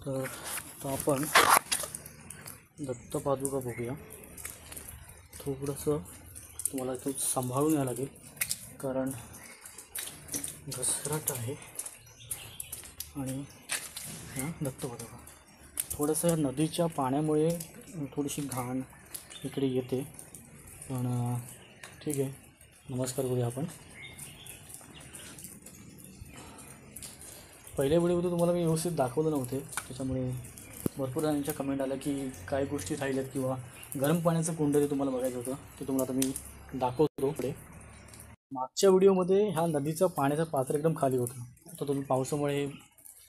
तर आता आपण दत्तपादुका बघूया। थोडंसं तुम्हाला तो सांभाळून यावं लागेल कारण घसरट आहे आणि दत्तपादुका थोडंसं नदीच्या पाण्यामुळे थोडीशी घाण इकडे येते, पण ठीक आहे। नमस्कार करूया आपण। पहिल्या व्हिडिओमध्ये तुम्हाला मी व्यवस्थित दाखवलं नव्हते, त्याच्यामुळे भरपूर जणांच्या कमेंट आल्या की काय गोष्टी राहिल्यात किंवा गरम पाण्याचं कुंड जे तुम्हाला बघायचं होतं ते तुम्हाला आता मी दाखवतो पुढे। मागच्या व्हिडिओमध्ये ह्या नदीचं पाण्याचं पात्र एकदम खाली होतं, आता तुम्ही पावसामुळे